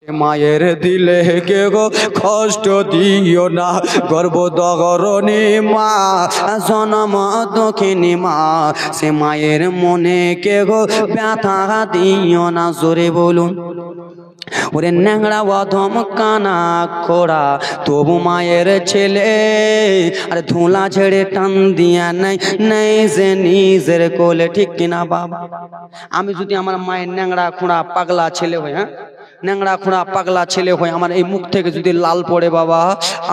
মায়ের দিলে কে গো কষ্ট দিও না, গর্ভধারিণী মা জনম দক্ষিণী মা, সে মায়ের মনে কে গো ব্যথা দিও না। জোরে বলুন। ওরে ন্যাংরা অধম কানা খোড়া তবু মায়ের ছেলে, আরে ধুলা ছেড়ে টান দিয়া নাই নাই যে নিজের কোলে। ঠিক কিনা বাবা? আমি যদি আমার মায়ের ন্যাংরা খোঁড়া পাগলা ছেলে হই, হ্যাঁ ন্যাংরা খোঁড়া পাগলা ছেলে হয়ে আমার এই মুখ থেকে যদি লাল পড়ে বাবা,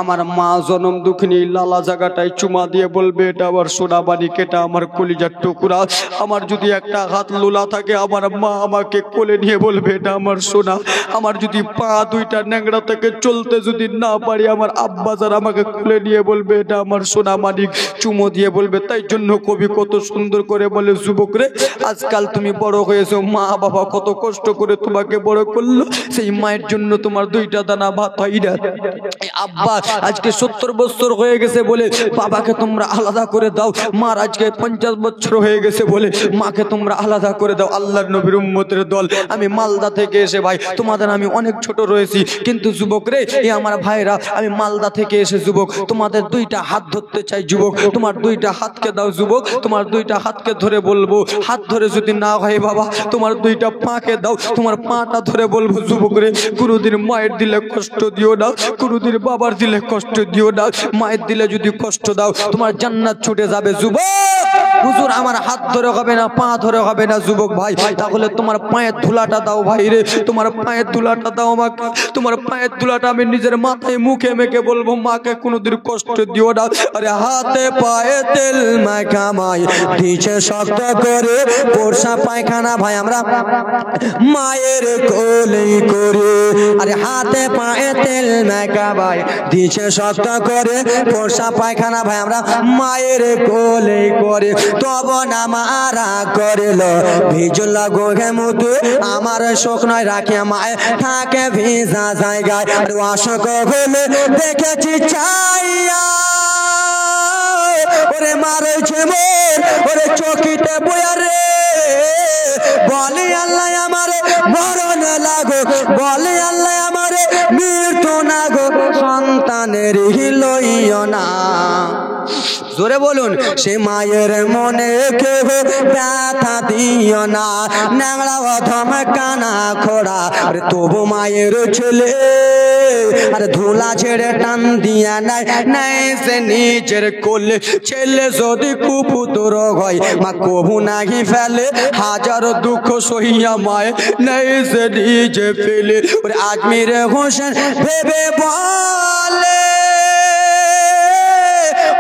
আমার মা জনম দুঃখিনী লালা জায়গাটায় চুমা দিয়ে বলবে এটা আমার সোনা বাড়ি, কেটা আমার কলিজার টুকরা। আমার যদি একটা হাত লোলা থাকে আমার মা আমাকে কোলে নিয়ে বলবে এটা আমার সোনা। আমার যদি পা দুইটা ন্যাংরা থেকে চলতে যদি না পারি আমার আব্বা যারা আমাকে কোলে নিয়ে বলবে এটা আমার সোনা মানিক, চুমো দিয়ে বলবে। তাই জন্য কবি কত সুন্দর করে বলে, যুবক রে আজকাল তুমি বড় হয়েছো, মা বাবা কত কষ্ট করে তোমাকে বড় করলো, সেই মায়ের জন্য তোমার দুইটা দানা ভাত হয় না। আব্বা আজকে 70 বছর হয়ে গেছে বলে বাবাকে তোমরা আলাদা করে দাও, মার আজকে 50 বছর হয়ে গেছে বলে মাকে তোমরা আলাদা করে দাও। আল্লাহর নবীর উম্মতের দল, আমি মালদা থেকে এসে ভাই তোমাদের আমি অনেক ছোট রয়েছি, কিন্তু যুবক রে এ আমার ভাইরা আমি মালদা থেকে এসে যুবক তোমাদের দুইটা হাত ধরতে চাই। যুবক তোমার দুইটা হাতকে দাও, যুবক তোমার দুইটা হাতকে ধরে বলবো, হাত ধরে যদি না হয় বাবা তোমার দুইটা পাকে দাও, তোমার পাটা ধরে বলবো যুবক রে কোনোদিন মায়ের দিলে কষ্ট দিও না, কোনোদিন বাবার দিলে কষ্ট দিও না। মায়ের দিলে যদি কষ্ট দাও তোমার জান্নাত ছুটে যাবে। যুবক হুজুর আমার হাত ধরে হবে না, পা ধরে হবে না যুবক ভাই, তাহলে তোমার পায়ের ধুলাটা দাও ভাই রে, তোমার পায়ের ধুলাটা দাও আমাকে, তোমার পায়ের ধুলাটা আমি নিজের মাথায় মুখে মেখে বলবো মাকে কোনোদিন কষ্ট দিও না। আরে হাতে পায়ে তেল মাখা মাই দিছে শক্ত করে পোষা পায়খানা ভাই আমরা মায়ের কোলে করে, আরে হাতে পায়ে তেল মাখা ভাই দিছে শক্ত করে পোষা পায়খানা ভাই আমরা মায়ের কোলে করে। তব না মারা করিল ভিজল গোঘে মুতু আমার শোক নয় রাখে মায় থাকে ভিজা জায়গায়, আশক হলে দেখেছি চাইয়া ওরে মারেছে মোর ওরে চকিতে বয়া রে, বলে আল্লাহ আমারে মরণ লাগো, বলে আল্লাহ আমারে মৃত্যু না গো, সন্তানের লইও না। জোরে বলুন। সে মায়ের মনে কেহ ব্যথা দিও না, ন্যাংরা অধম কানা খোড়া আরে তবু মায়ের ছেলে, আরে ধুলা ছেড়ে টান দিয়া নাই নাই সে নিজের কোলে। ছেলে যদি কুপুত্র হয় মা কবু নাহি ফেলে, হাজারো দুঃখ সহিয়া মায় নাই সে নিজে ফেলে। ওরে আজমির হোসেন ভেবে বলে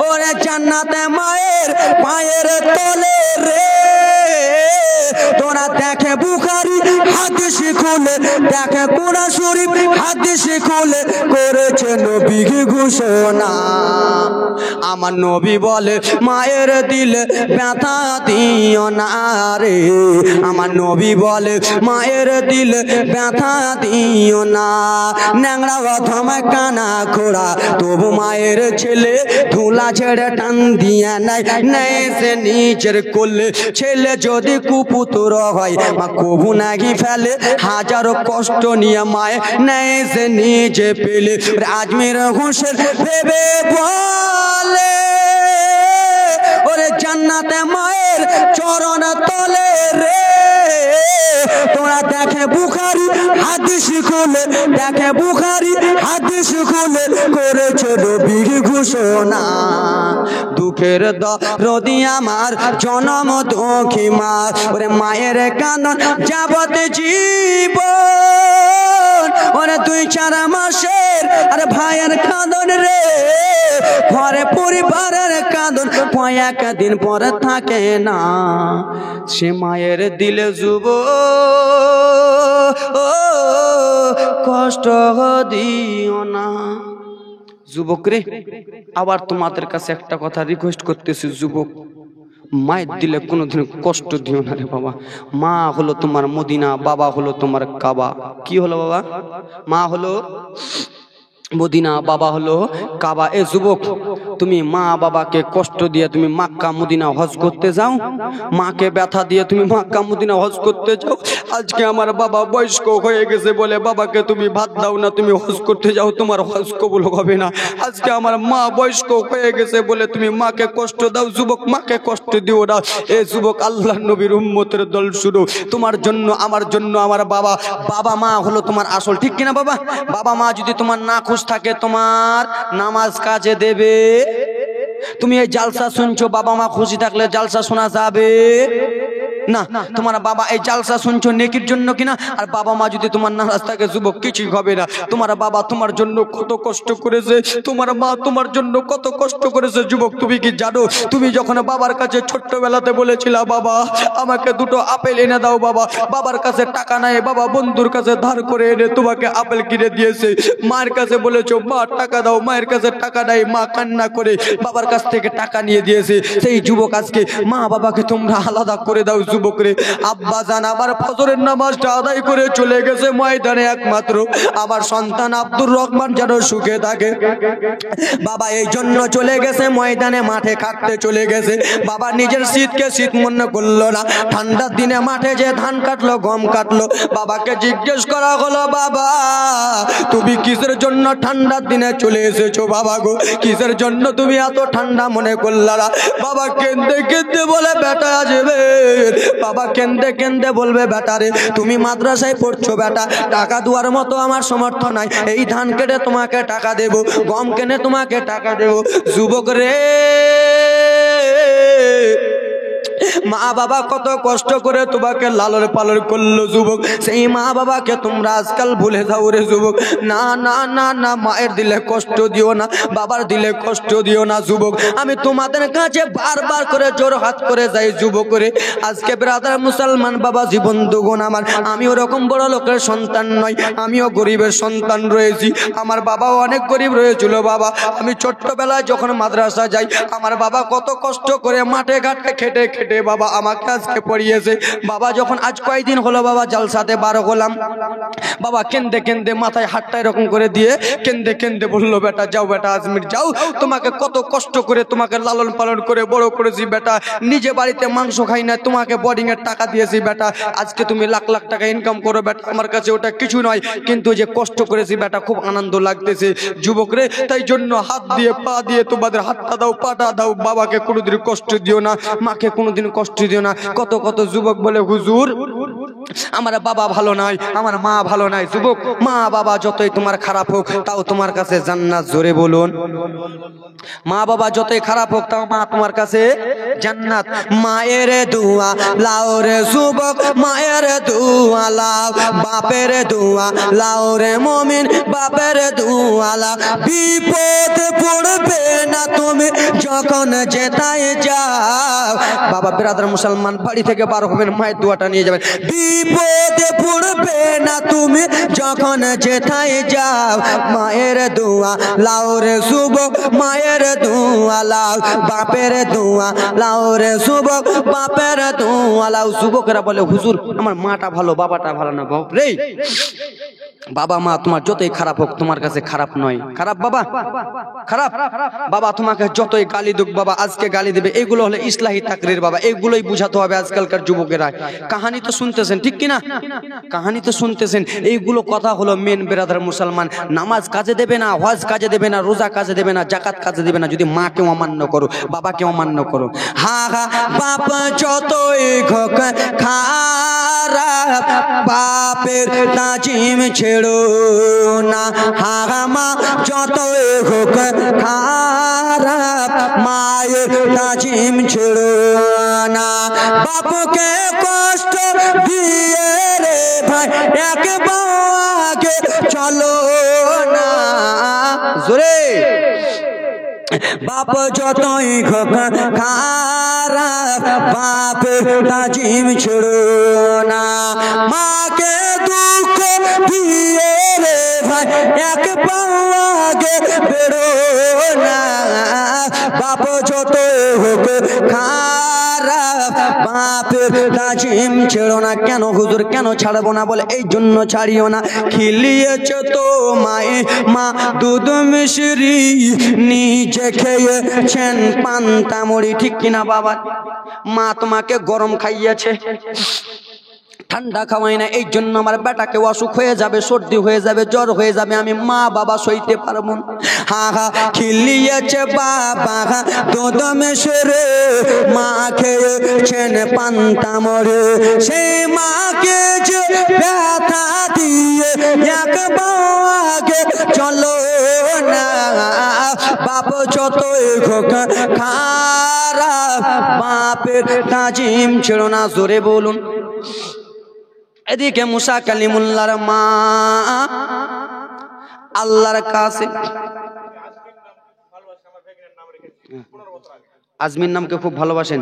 ওরে জান্নাতে মায়ের পায়ের তলে রে, তোরা দেখে বুখারী হাদিস খুলে, দেখে কোরআন শরীফ হাদিস খুলে করেছে নবী ঘোষণা। আমার নবী বলে মায়ের দিলে ব্যথা দিও না রে, আমার নবী বলে মায়ের দিলে ব্যথা দিও না। ন্যাংরা অধম কানা খোড়া তবু মায়ের ছেলে, ধুলা ছেড়ে টান দিয়া নাই নাই সে নিজের কোলে। ছেলে যদি কুপুত্র হয় মা কবু নাহি ফেলে, হাজারো কষ্ট নিয়ে মায় নাই সে নিজে পেলে। আজমির হোসেন ভেবে বলে ওরে জান্নাতে মায়ের চরণ তলে রে, তোরা দেখে বুখারী হাদিস খুলে, দেখে বুখারী হাদিস খুলে করেছে নবী ঘোষণা। দুঃখের দরদি আমার জনম দুঃখী মা, ওরে মায়ের কাঁদন যাবত জীবন, ওরে 2-4 মাসের আরে ভাইয়ের কাঁদন রে, ঘরে পরিবারের কাঁদন কয়েক দিন পরে থাকে না। সে মায়ের দিলে যুব কষ্ট দিও না। যুবক রে আবার তোমাদের কাছে একটা কথা রিকোয়েস্ট করতেছি, যুবক মায়ের দিলে কোনোদিন কষ্ট দিও না রে বাবা। মা হলো তোমার মদিনা, বাবা হলো তোমার কাবা। কি হলো বাবা? মা হলো মদিনা, বাবা হলো কাবা। এ যুবক তুমি মা বাবাকে কষ্ট দিয়ে তুমি মক্কা মদিনা হজ করতে যাও, মাকে ব্যথা দিয়ে তুমি মক্কা মদিনা হজ করতে যাও। আজকে আমার বাবা বয়স্ক হয়ে গেছে বলে বাবাকে তুমি ভাত দাও না, তুমি হজ করতে যাও, তোমার হজ কবুল হবে না। আজকে আমার মা বয়স্ক হয়ে গেছে বলে তুমি মাকে কষ্ট দাও। যুবক, মাকে কষ্ট দিও না। এ যুবক, আল্লাহ নবীর উম্মতের দল শুনো, তোমার জন্য আমার জন্য আমার বাবা মা হলো তোমার আসল, ঠিক কিনা বাবা? বাবা মা যদি তোমার না খুশ থাকে তোমার নামাজ কাজে দেবে? তুমি এই জালসা শুনছো, বাবা মা খুশি থাকলে জালসা শোনা যাবে না। তোমার বাবা এই জালসা শুনছো নেকির জন্য কিনা, আর বাবা মা যদি তোমার নারাজ থাকে যুবক কিছুই হবে না। তোমার বাবা তোমার জন্য কত কষ্ট করেছে, তোমার মা তোমার জন্য কত কষ্ট করেছে। যুবক, তুমি কি জানো তুমি যখন বাবার কাছে ছোট্টবেলাতে বলেছিলা বাবা আমাকে দুটো আপেল এনে দাও, বাবার কাছে টাকা নাই, বাবা বন্ধুর কাছে ধার করে এনে তোমাকে আপেল কিনে দিয়েছে। মায়ের কাছে বলেছো মা টাকা দাও, মায়ের কাছে টাকা নাই, মা কান্না করে বাবার কাছ থেকে টাকা নিয়ে দিয়েছে। সেই যুবক, আজকে মা বাবাকে তোমরা আলাদা করে দাও। যুবক রে, আব্বা জান আবার ফজরের নামাজটা আদায় করে চলে গেছে ময়দানে, একমাত্র আমার সন্তান আব্দুর রহমান যেন সুখে থাকে। বাবা এই জন্য চলে গেছে ময়দানে, মাঠে কাটতে চলে গেছে। বাবা নিজের শীতকে শীত মনে করলো না, ঠান্ডার দিনে মাঠে যে ধান কাটলো, গম কাটলো। বাবাকে জিজ্ঞেস করা হলো বাবা তুমি কিসের জন্য ঠান্ডার দিনে চলে এসেছো? বাবা গো, কিসের জন্য তুমি এত ঠান্ডা মনে করলা? বাবা কেঁদে কেঁদে বলে বেটা আসবে। বাবা কেঁদে কেঁদে বলবে বেটা রে তুমি মাদ্রাসায় পড়ছো বেটা, টাকা দেওয়ার মতো আমার সমর্থ নাই, এই ধান কেটে তোমাকে টাকা দেবো, গম কেনে তোমাকে টাকা দেবো। যুবক রে, মা বাবা কত কষ্ট করে তোমাকে লালন পালন করলো যুবক, সেই মা বাবাকে তোমরা আজকাল ভুলে যাও রে যুবক। না না না না, মায়ের দিলে কষ্ট দিও না, বাবার দিলে কষ্ট দিও না। যুবক, আমি তোমাদের কাছে বারবার করে জোর হাত করে যাই যুবক রে। আজকে ব্রাদার মুসলমান বাবা জীবন দুগুণ আমার, আমি ওরকম বড় লোকের সন্তান নয়, আমিও গরিবের সন্তান রয়েছি। আমার বাবাও অনেক গরিব রয়েছিল বাবা। আমি ছোট্টবেলায় যখন মাদ্রাসা যাই, আমার বাবা কত কষ্ট করে মাঠে ঘাটে খেটে খেটে বাবা আমাকে আজকে পড়িয়েছে। বাবা যখন আজ কয়েকদিন হলো বাবা জালসাতে বার হলাম, বাবা কেন্দে কেন্দে মাথায় হাতটা এরকম করে দিয়ে কেন্দে কেন্দে বললো বেটা যাও, বেটা আজমির যাও, তোমাকে কত কষ্ট করে তোমাকে লালন পালন করে বড় করেছি বেটা, নিজে বাড়িতে মাংস খাই না, তোমাকে বোর্ডিং এর টাকা দিয়েছি বেটা, আজকে তুমি লাখ লাখ টাকা ইনকাম করো বেটা, আমার কাছে ওটা কিছু নয়, কিন্তু যে কষ্ট করেছি বেটা খুব আনন্দ লাগতেছে। যুবক রে, তাই জন্য হাত দিয়ে পা দিয়ে তোমাদের হাতটা দাও, পাটা দাও, বাবাকে কোনোদিন কষ্ট দিও না, মাকে কোনোদিন কষ্ট দিও না। কত কত যুবক বলে হুজুর আমার বাবা ভালো নয়, আমার মা ভালো নয়। যুবক, মা বাবা যতই তোমার খারাপ হোক তাও তোমার কাছে জান্নাত, জোরে বলুন। মা বাবা যতই খারাপ হোক তাও মা তোমার কাছে জান্নাত। মায়ের দোয়া লাও রে যুবক, মায়ের দোয়া লাও, বাপের দোয়া লাও রে মুমিন, বাপের দোয়া লাও। বিপদ পড়বে না তুমি যখন যেতায় যাও। বাবা ব্রাদার মুসলমান বাড়ি থেকে বার হবেন, মায়ের দোয়াটা নিয়ে যাবেন। বিপদে পড়বে না তুমি যখন যেথায় যাও, মায়ের দোয়া লাও রে যুবক, মায়ের দোয়া লাও, বাপের দোয়া লাও রে যুবক, বাপের দোয়া লাও। যুবকেরা বলে হুজুর আমার মাটা ভালো, বাবাটা ভালো না। বাপ রে, বাবা মা তোমার যতই খারাপ হোক তোমার কাছে খারাপ নয়। খারাপ বাবা, খারাপ বাবা তোমাকে যতই গালি দুক বাবা, আজকে গালি দেবে, এগুলো হলে ইসলাহি তাকরীর বাবা, এগুলোই বুঝাতে হবে আজকালকার যুবকেরা। কাহানি তো শুনতেছেন ঠিক কিনা, কাহানি তো শুনতেছেন, এইগুলো কথা হলো মেন ব্রাদার মুসলমান। নামাজ কাজে দেবে না, হজ কাজে দেবে না, রোজা কাজে দেবে না, জাকাত কাজে দেবে না যদি মাকে অমান্য করো, বাবাকে অমান্য করো। হা হা, বাপ যতই হোক খারাপ, বাপের তাজিম ছেড়ো না। হা মা যতই হোক খারাপ, মায়ের তাজিম ছেড়ো না। বাপকে কষ্ট দিয়ে রে ভাই একবার আগে চলো না। জোরে, বাপ যতই হোক খারাপ, বাপের তাজিম ছেড়ো না। মাকে দুঃখ দিয়ে রে ভাই একবার আগে বেরো না। বাপ যতই হোক খারাপ, বাপের তাজিম ছেড়ো না। কেন হুজুর কেন ছাড়বো না? বলে এই জন্য ছাড়িও না, খিলিয়েছে তো মায়ে মা দুধ মিশরি, নিজে খেয়েছেন পান্তা মুড়ি। ঠিক কিনা বাবা? মা তোমাকে গরম খাইয়েছে, ঠান্ডা খাওয়াই না, এই জন্য আমার বেটাকে অসুখ হয়ে যাবে, সর্দি হয়ে যাবে, জ্বর হয়ে যাবে, আমি মা বাবা সইতে পারবো না। হা হা খিলিয়েছে বাবা দুধ মিশরে, মা খেয়েছেন পান্তা মুড়ি, সেই মাকে যে ব্যথা দিয়ে একবারে চলো না, বাপ যতই হোক খারাপ, বাপের তাজিম ছেড়ো না। জোরে বলুন। এদিকে মুসা কালিমুল্লাহর মা আল্লাহর কাছে, আজমির নামকে খুব ভালোবাসেন,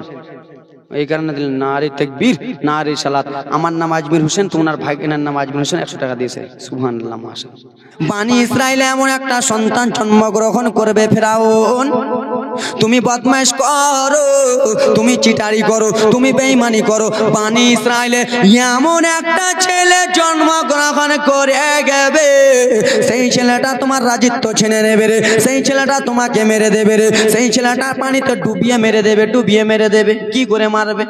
এই কারণে দিলেন নারী তাকবীর নারী সালাত। আমার নাম আজমির হোসেন, তোমার ভাইয়ের নাম আজমির হোসেন, 100 টাকা দিয়েছে। সুবহানাল্লাহ, মাশাআল্লাহ। বানি ইসরাইলে এমন একটা সন্তান জন্মগ্রহণ করবে ফেরাউন, তুমি বদমাইশ করো, তুমি চিটারি করো, তুমি বেঈমানি করো, বানি ইসরাইলে এমন একটা ছেলে জন্মগ্রহণ করে গেবে, সেই ছেলেটা তোমার রাজত্ব ছিনে নেবে রে, সেই ছেলেটা তোমাকে মেরে দেবে রে, সেই ছেলেটা পানিতে ডুবিয়ে মেরে দেবে, ডুবিয়ে মেরে দেবে। কি করে মারবে?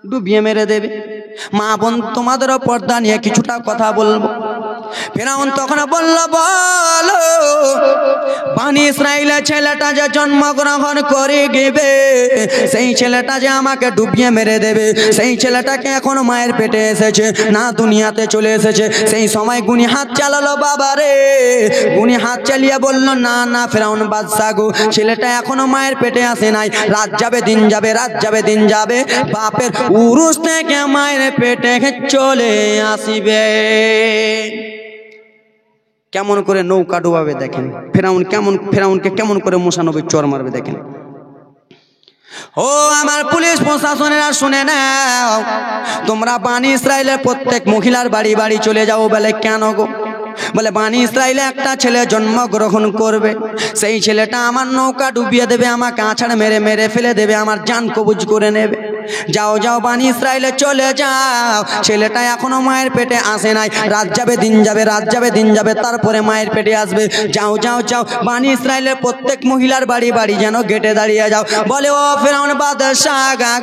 ডুবিয়ে মেরে দেবে। মা বোন তোমাদেরও পর্দা নিয়ে কিছুটা কথা বলবো। ফেরাউন তখন বলল, বলো বানি ইসরাইলের ছেলেটা যে জন্মগ্রহণ করে গেবে, সেই ছেলেটা যে আমাকে ডুবিয়ে মেরে দেবে, সেই ছেলেটাকে এখনো মায়ের পেটে এসেছে না, দুনিয়াতে চলে এসেছে। সেই সময় গুনি হাত চালালো বাবা রে, গুনি হাত চালিয়ে বলল, না না ফেরাউন বাদশা গো, ছেলেটা এখনো মায়ের পেটে আসে নাই, রাত যাবে দিন যাবে, রাত যাবে দিন যাবে, বাপের উরুস থেকে মায়ের পেটে চলে আসিবে। কেমন করে নৌকা ডুবাবে দেখেন, ফেরাউনকে কেমন করে মুসা নবী চর মারবে দেখেন। ও আমার পুলিশ প্রশাসনেরা শুনে নাও, তোমরা বানি ইসরাইলের প্রত্যেক মহিলার বাড়ি বাড়ি চলে যাও। বলে কেন গো? বলে বানি ইসরাইলে একটা ছেলে জন্মগ্রহণ করবে, সেই ছেলেটা আমার নৌকা ডুবিয়ে দেবে, আমাকে আছাড় মেরে মেরে ফেলে দেবে, আমার জান কবুজ করে নেবে। যাও যাও বানি ইসরাইলে চলে যাও, ছেলেটা এখনো মায়ের পেটে আসে নাই, রাত যাবে দিন যাবে, রাত যাবে দিন যাবে, তারপরে মায়ের পেটে আসবে। যাও যাও যাও বানি ইসরাইলের প্রত্যেক মহিলার বাড়ি বাড়ি যেন গেটে দাঁড়িয়ে যাও। বলে ও ফেরাউন বাদশা গা,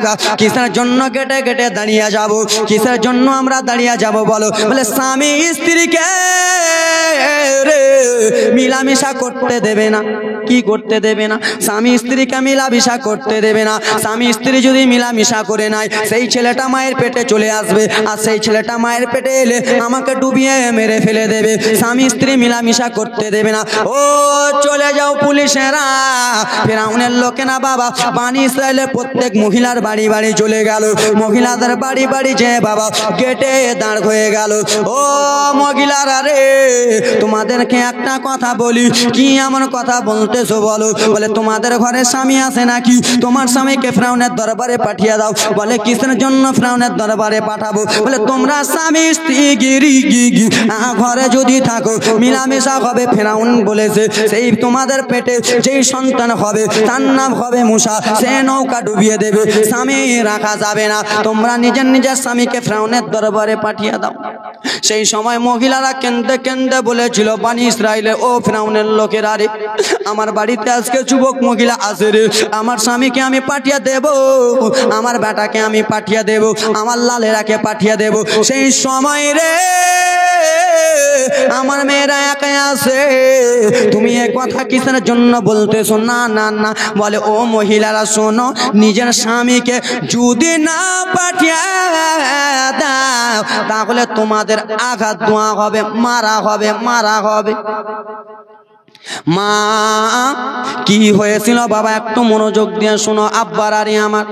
কিসের জন্য গেটে গেটে দাঁড়িয়ে যাব? কিসের জন্য আমরা দাঁড়িয়ে যাব বলো? বলে স্বামী স্ত্রীকে রে মিলামিশা করতে দেবে না। কি করতে দেবে না? স্বামী স্ত্রীকে মিলামিশা করতে দেবে না। স্বামী স্ত্রী যদি মিলামিশা করে নাই, সেই ছেলেটা মায়ের পেটে চলে আসবে, আর সেই ছেলেটা মায়ের পেটে এলে আমাকে ডুবিয়ে মেরে ফেলে দেবে। স্বামী স্ত্রী মিলামিশা করতে দেবে না। ও চলে যাও পুলিশেরা। ফেরাউনের লোকেরা বাবা বানি ইসরাইলের প্রত্যেক মহিলার বাড়ি বাড়ি চলে গেল। মহিলাদের বাড়ি বাড়ি যে বাবা গেটে দাঁড় হয়ে গেল। ও মহিলারা রে, তোমাদেরকে একটা কথা বলি। কি এমন কথা বলতেছো বলো? বলে তোমাদের ঘরে স্বামী আছে নাকি? তোমার স্বামীকে ফেরাউনের দরবারে পাঠিয়ে দাও। বলে কিসের জন্য ফেরাউনের দরবারে পাঠাবো? বলে তোমরা স্বামী স্ত্রী গিরি গি ঘরে যদি থাকো মিলামেশা হবে। ফেরাউন বলেছে সেই তোমাদের পেটে যেই সন্তান হবে তার নাম হবে মুসা, সে নৌকা ডুবিয়ে দেবে, স্বামী রাখা যাবে না। তোমরা নিজের নিজের স্বামীকে ফেরাউনের দরবারে পাঠিয়ে দাও। সেই সময় মহিলারা কেন্দে কেন্দে বলেছিল বানি ইসরাইলে, ও ফেরাউনের লোকেরা রে, আমার বাড়িতে আজকে যুবক মহিলা আছে রে, আমার স্বামীকে আমি পাঠিয়ে দেব, আমার বেটাকে আমি পাঠিয়ে দেব, আমার লালেরাকে পাঠিয়ে দেব। সেই সময় রে আমার মেয়েরা একাই আছে, তুমি এ কথা কিসের জন্য বলতেছো? না না না। বলে ও মহিলারা শোনো, নিজের স্বামীকে যদি না পাঠিয়ে দাও তাহলে তোমাদের আঘাত দোয়া হবে, মারা হবে, মারা হবে। মা কি হয়েছিল বাবা একটু মনোযোগ দিয়ে শোনো। আব্বার আরে আমার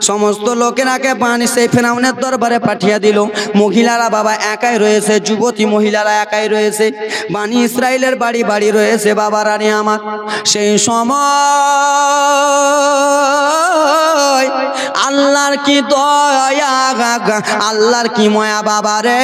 সমস্ত লোকেরাকে বানি সেই ফেরাউনের দরবারে পাঠিয়ে দিল। মহিলারা বাবা একাই রয়েছে, যুবতী মহিলারা একাই রয়েছে, বানি ইসরাইলের বাড়ি বাড়ি রয়েছে বাবার আরে আমার। সেই সময় আল্লাহর কি দয়া, আল্লাহর কি মায়া বাবা রে,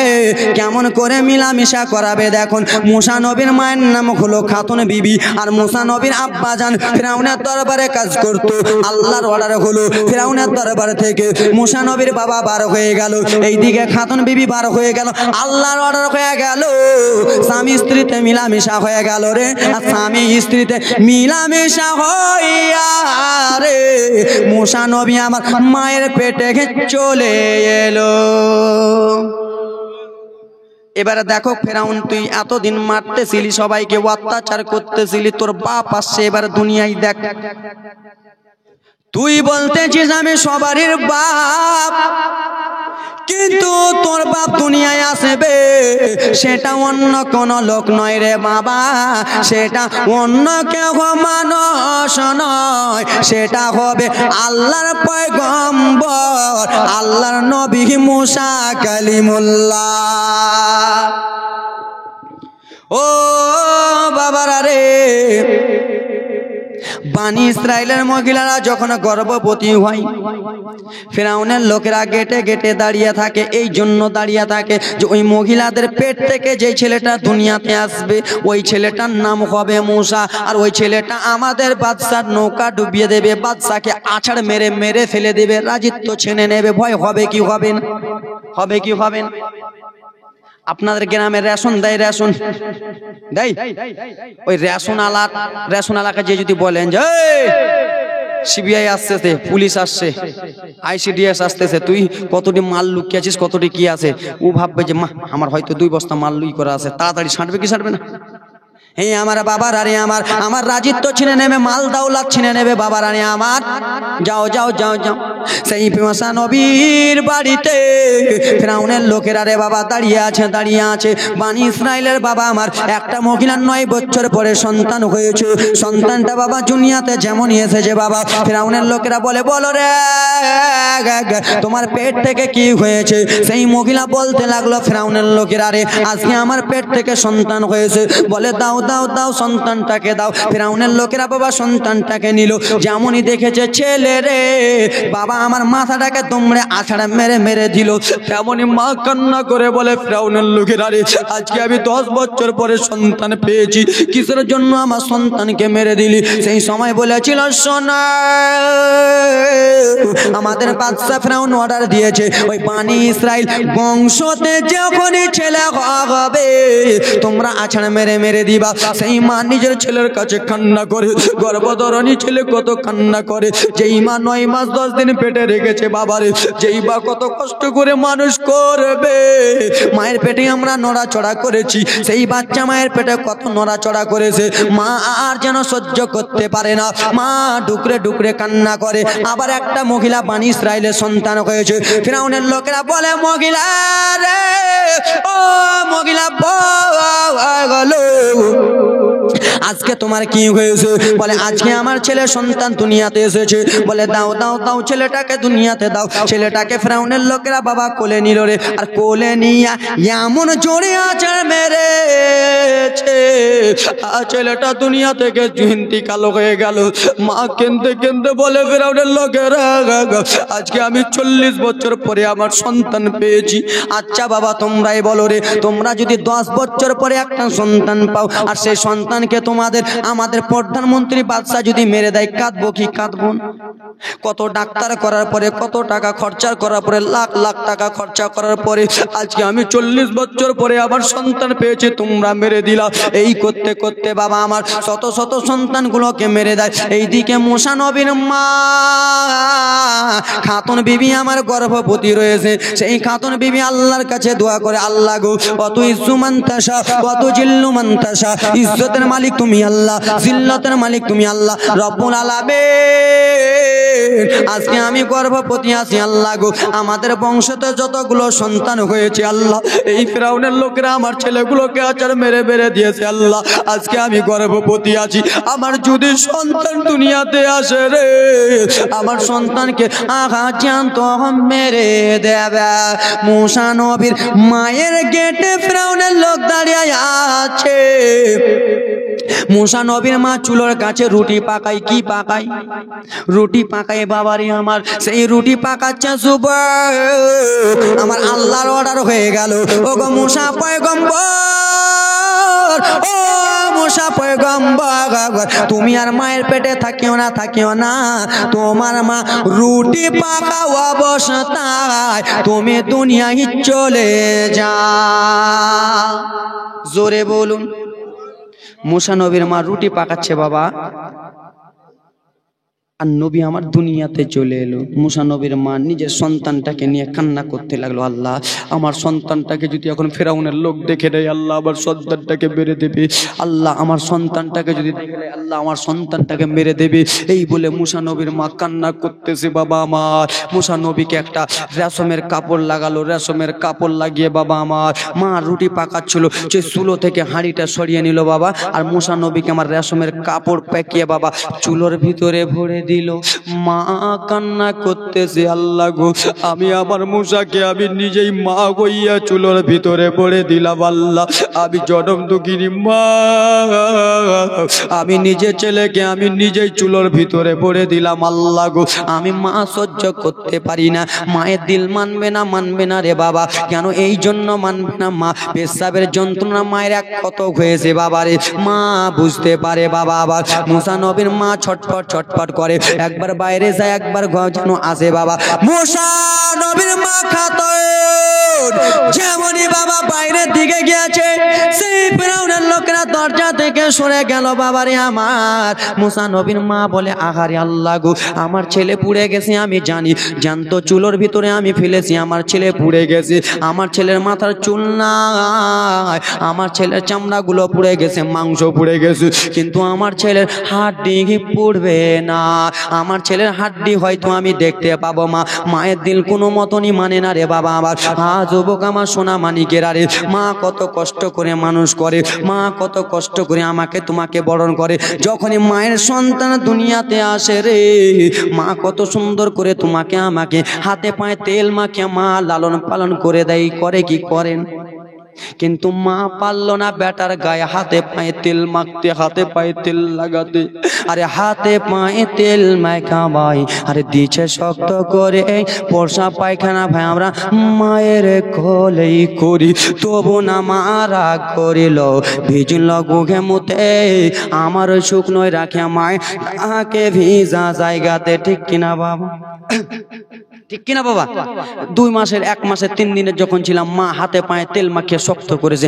কেমন করে মিলামিশা করাবে। দেখুন মুসা নবীর মায়ের নাম হলো খাতুন বিবি, আর মুসা নবীর আব্বা জান ফিরাউনের দরবারে কাজ করতো। আল্লাহর অর্ডার হলো ফিরাউনের দরবার থেকে মুসা নবীর বাবা বার হয়ে গেল, এইদিকে খাতুন বিবি বার হয়ে গেল। আল্লাহর অর্ডার হয়ে গেল, স্বামী স্ত্রীতে মিলামিশা হয়ে গেল রে। আর স্বামী স্ত্রীতে মিলামিশা হইয়া রে মুসা নবী আমার মায়ের পেটে চলে এলো। এবারে দেখো ফেরাউন, তুই এতদিন মারতেছিলি, সবাইকে অত্যাচার করতেছিলি, তোর বাপ আসছে এবার দুনিয়ায় দেখ। তুই বলতেছিস আমি সবারই বাপ, কিন্তু তোর বাপ দুনিয়ায় আসবে সেটা অন্য কোন লোক নয় রে বাবা, সেটা অন্য কেউ মানুষ নয়, সেটা হবে আল্লাহর পয়গম্বর, আল্লাহর নবী মুসা কালিমুল্লাহ। ও বাবারা রে, বানি ইসরাইলের মহিলারা যখন গর্ভবতী হয়, ফিরাউনের লোকেরা গেটে গেটে দাঁড়িয়ে থাকে। এই জন্য দাঁড়িয়ে থাকে যে ওই মহিলাদের পেট থেকে যে ছেলেটা দুনিয়াতে আসবে ওই ছেলেটার নাম হবে মুসা, আর ওই ছেলেটা আমাদের বাদশার নৌকা ডুবিয়ে দেবে, বাদশাকে আছাড় মেরে মেরে ফেলে দেবে, রাজিত্ব ছেনে নেবে। ভয় হবে কি হবে না? হবে কি হবে না? আপনাদের গ্রামে রেশন দেয়, রেশন দেয়, ওই রেশন আলাকে যে যদি বলেন যে সিবিআই আসতেছে, পুলিশ আসছে, আইসিডিএস আসতেছে, তুই কতটি মাল লুকিয়েছিস, কতটি কি আছে, ও ভাববে যে মা আমার হয়তো 2 বস্তা মাল লুই করা আছে, তাড়াতাড়ি ছাঁটবে কি ছাঁটবে না? এই আমার বাবা রানী আমার রাজিত্ব ছিনে নেবে, মাল দাওলাত ছিনে নেবে বাবা রানী আমার। যাও যাও যাও যাও, সেই মুসা নবীর বাড়িতে ফিরাউনের লোকেরা রে বাবা দাঁড়িয়ে আছে। বানি ইসরাইলের বাবা আমার একটা মহিলার 9 বছর পরে সন্তান হয়েছে। সন্তানটা বাবা দুনিয়াতে যেমন এসেছে বাবা, ফিরাউনের লোকেরা বলে বলো রে তোমার পেট থেকে কি হয়েছে? সেই মহিলা বলতে লাগলো ফিরাউনের লোকেরা রে আজকে আমার পেট থেকে সন্তান হয়েছে। বলে দাও দাও দাও সন্তানটাকে দাও। ফিরাউনের লোকেরা বাবা সন্তানটাকে নিল, যেমনই দেখেছে ছেলে রে বাবা আমার মাথাটাকে তোমরা আছাড়া মেরে মেরে দিল, তেমনই মা কান্না করে বলে ফিরাউনের লোকেরা রে আজকে আমি 10 বছর পরে সন্তান পেয়েছি, কিসের জন্য আমার সন্তানকে মেরে দিলি? সেই সময় বলেছিল সোনা আমাদের বাদশা ফিরাউন অর্ডার দিয়েছে ওই বানি ইসরাইল বংশতে যখনই ছেলে হবে তোমরা আছাড়া মেরে মেরে দিবা। সেই মা নিজের ছেলের কাছে কান্না করে, গর্ভধারণী ছেলে কত কান্না করে, যেই মা 9 মাস 10 দিন পেটে রেখেছে বাবারে, যেই বা কত কষ্ট করে মানুষ করবে। মায়ের পেটে আমরা নড়াচড়া করেছি, সেই বাচ্চা মায়ের পেটে কত নড়াচড়া করেছে, মা আর যেন সহ্য করতে পারে না, মা ডুকরে ডুকরে কান্না করে। আবার একটা মহিলা বানি ইসরাইলের সন্তান হয়েছে। ফিরাউনের লোকেরা বলে মহিলা রে ও মহিলা বলো আজকে তোমার কি হয়েছে? বলে আজকে আমার ছেলে সন্তান দুনিয়াতে এসেছে। বলে দাও দাও দাও ছেলেটাকে দুনিয়াতে দাও। ছেলেটাকে ফিরাউনের লোকেরা বাবা কোলে নিল রে, আর কোলে নিয়ে এমন জোরে আছাড় মেরেছে ছেলেটা দুনিয়া থেকে ইন্তিকাল হয়ে গেল। মা কেঁদে কেঁদে বলে ফিরাউনের লোকেরা আজকে আমি 40 বছর পরে আমার সন্তান পেয়েছি। আচ্ছা বাবা তোমরাই বলো রে, তোমরা যদি 10 বছর পরে একটা সন্তান পাও আর সেই সন্তানকে তোমাদের আমাদের প্রধানমন্ত্রী বাদশা যদি মেরে দেয়, কাঁদবো কি কাঁদবো না? কত ডাক্তার করার পরে, কত টাকা খরচা করার পরে, লাখ লাখ টাকা খরচা করার পরে আজকে আমি 40 বছর পরে আমার সন্তান পেয়েছি, তোমরা মেরে দিলা। এই করতে করতে বাবা আমার শত শত সন্তানগুলোকে মেরে দেয়। এইদিকে মুসা নবীর মা খাতুন বিবি আমার গর্ভবতী রয়েছে। সেই খাতুন বিবি আল্লাহর কাছে দোয়া করে, আল্লাহ গো কত ইজ্জু মান্তাসা কত জিল্লু মান্তাসা, ইজ্জতের মালিক তুমি আল্লাহ, জিল্লতের মালিক তুমি আল্লাহ রব্বুল আলামিন। আজকে আমি গর্ভবতী আছি আল্লাহ গো, আমাদের বংশতে যতগুলো সন্তান হয়েছে আল্লাহ, এই ফিরাউনের লোকেরা আমার ছেলেগুলোকে আচার মেরে মেরে দিয়েছে আল্লাহ। আজকে আমি গর্ভবতী আছি, আমার যদি সন্তান দুনিয়াতে আসে রে আমার সন্তানকে আঘাত জানতো মেরে দেবে। মুসা নবীর মায়ের গেটে ফিরাউনের লোক দাঁড়িয়ে আছে। মুসা নবীর মা চুলোর কাছে রুটি পাকায়, কি পাকায়? রুটি পাকায় বাবারে আমার। সেই রুটি পাকাচ্ছে সুবহান, আমার আল্লাহর অর্ডার হয়ে গেল। ওগো মুসা পয়গম্বর, ও মুসা পয়গম্বর, তুমি আর মায়ের পেটে থাকিও না, থাকিও না। তোমার মা রুটি পাকা অবস্থায় তুমি দুনিয়ায় চলে যাও। জোরে বলুন। মুসা নবীর মা রুটি পাকাচ্ছে বাবা, আর নবী আমার দুনিয়াতে চলে এলো। মুসা নবীর মা নিজের সন্তানটাকে নিয়ে কান্না করতে লাগলো, আল্লাহ আমার সন্তানটাকে যদি এখন ফেরাউনের লোক দেখে নেয়, আল্লাহ আমার সন্তানটাকে মেরে দেবে। আল্লাহ আমার সন্তানটাকে যদি দেখে নেয়, আল্লাহ আমার সন্তানটাকে মেরে দেবে। এই বলে মুসা নবীর মা কান্না করতেছে বাবা আমার। মুসা নবীকে একটা রেশমের কাপড় লাগালো, রেশমের কাপড় লাগিয়ে বাবা আমার মা রুটি পাকাচ্ছিল, যে চুলো থেকে হাঁড়িটা সরিয়ে নিল বাবা, আর মুসা নবীকে আমার রেশমের কাপড় পেকিয়ে বাবা চুলোর ভিতরে ভরে দিল। মা কান্না করতেছে, আল্লাহ গো আমি আমার মুসাকে আমি নিজেই মা হইয়া চুলোর ভিতরে পড়ে দিলাম। আল্লাহ আমি জনম দুঃখিনী মা, আমি নিজের ছেলেকে আমি নিজেই চুলোর ভিতরে পড়ে দিলাম। আল্লাহ গো আমি মা সহ্য করতে পারি না। মায়ের দিল মানবে না, মানবে না রে বাবা। কেন এই জন্য মানবে না? মা পেশাবের যন্ত্রণা মায়ের এক কত হয়েছে বাবা রে, মা বুঝতে পারে বাবা। আবার মুসা নবীর মা ছটফট ছটফট করে, একবার বাইরে যায় একবার ঘর যেন আসে বাবা। মুসা নবীর মা খাতন যেমনই বাবা বাইরের দিকে গিয়েছে, সেই ফিরআউনের লোকেরা দরজা থেকে সরে গেল বাবারে আমার। মুসা নবীর মা বলে, আহারে আল্লাহ গো আমার ছেলে পুড়ে গেছে, আমি জানি, জানতো চুলোর ভিতরে আমি ফেলেছি, আমার ছেলে পুড়ে গেছে। আমার ছেলের মাথার চুল নাই, আমার ছেলের চামড়াগুলো পুড়ে গেছে, মাংস পুড়ে গেছে, কিন্তু আমার ছেলের হাড্ডি পুড়বে না। আমার ছেলের হাড্ডি হয়তো আমি দেখতে পাবো। মা মায়ের দিল কোনো মতনই মানে না রে বাবা আমার। যুবক আমার সোনা মানিকেরা রে, মা কত কষ্ট করে মানুষ করে, মা কত কষ্ট করে আমাকে তোমাকে বরণ করে। যখনই মায়ের সন্তান দুনিয়াতে আসে রে, মা কত সুন্দর করে তোমাকে আমাকে হাতে পায়ে তেল মাখিয়ে মা লালন পালন করে দেয়, করে কি করেন? কিন্তু মা পারলো না বেটার গায়ে হাতে পায়ে তেল মাখতে, হাতে পায়ে তেল লাগাতে। আরে হাতে পায়ে তেল মাখা ভাই, আরে দিচ্ছে শক্ত করে পরশা পায়খানা ভাই আমরা মায়ের কোলেই করি, তবু না মারা করিল ভিজল গুঘে মুতে আমার শুকনোয় রাখে মায় তাকে ভিজা জায়গাতে। ঠিক কিনা বাবা? ঠিক কিনা বাবা? 2 মাসের 1 মাসের 3 দিনের যখন ছিলাম, মা হাতে পায়ে তেল মাখিয়ে শক্ত করেছে।